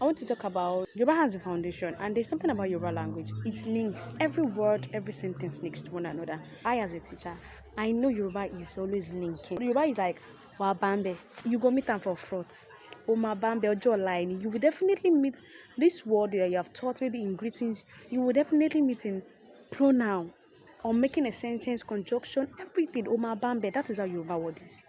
I want to talk about Yoruba has a foundation, and there's something about Yoruba language. It links every word, every sentence links to one another. I, as a teacher, I know Yoruba is always linking. Yoruba is like Wabambe. You go meet them for fraud. Omabambe Ojo line. You will definitely meet this word that you have taught maybe in greetings. You will definitely meet in pronoun or making a sentence, conjunction, everything. Omabambe. That is how Yoruba word is.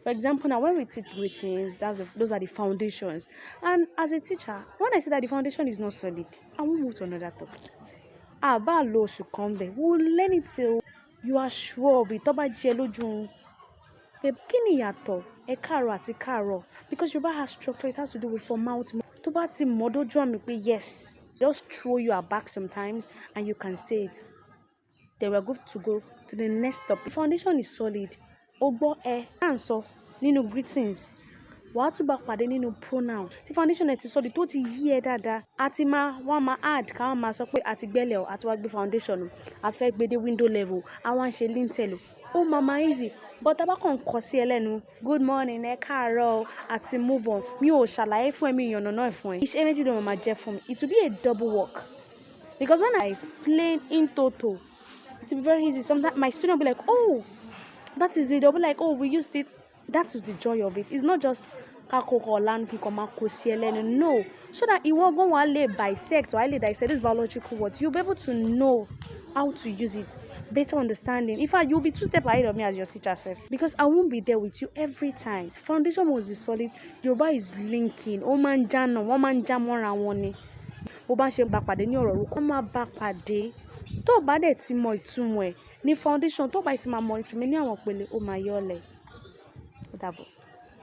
For example, now when we teach greetings, those are the foundations. And as a teacher, when I say that the foundation is not solid, I won't move to another topic. Ba lo should come there. We will learn it till you are sure of it. Toba jelo kini yato e karo ati karo. Because Yoruba has structure, it has to do with formality. Toba ti modo drum yes. Just throw you back sometimes and you can say it. Then we're going to go to the next topic. The foundation is solid. Ogbo answer nínú greetings. Wàá tún bá pàdé nínú pronoun. Tí foundation ẹ ti solid tó ti yí ẹ dáadáa. Àti wọ́n máa add káwọn máa sọ pé àti gbẹ́lẹ̀ o, àti wá gbé foundation o, àti fẹ́ gbé dé window level, àwọn à ń ṣe lintel o. Ó máa easy. But tá bá kàn kọ sí ẹ lẹ́nu, good morning, ẹ káàárọ̀, àti move on. Mi ò ṣàlàyé fún ẹ, mi ìyànnàná ẹ̀ fún ẹ. Iṣẹ́ méjì ló máa jẹ́ fún mi. It will be a double work. Because when I explain in total, it will be very easy. Sometimes my student will be like, oh, that is it. They'll be like, oh, we used it. That is the joy of it. It's not just no. So that it won't go and bisect or dissect this biological words. You'll be able to know how to use it. Better understanding. In fact, you'll be 2 steps ahead of me as your teacher self. Because I won't be there with you every time. Foundation must be solid. Yoruba is linking. One jam more and one. Bó bá ṣe bá pàdé ní ọ̀rọ̀ kó má bá pàdé. Tó bá dẹ̀ ti mọ ìtumọ̀ ẹ̀ ní foundation, tó bá ti máa mọ ìtumọ̀ ní àwọn ìpele ó máa yọ ọ́ lẹ̀. Ó dàbọ̀.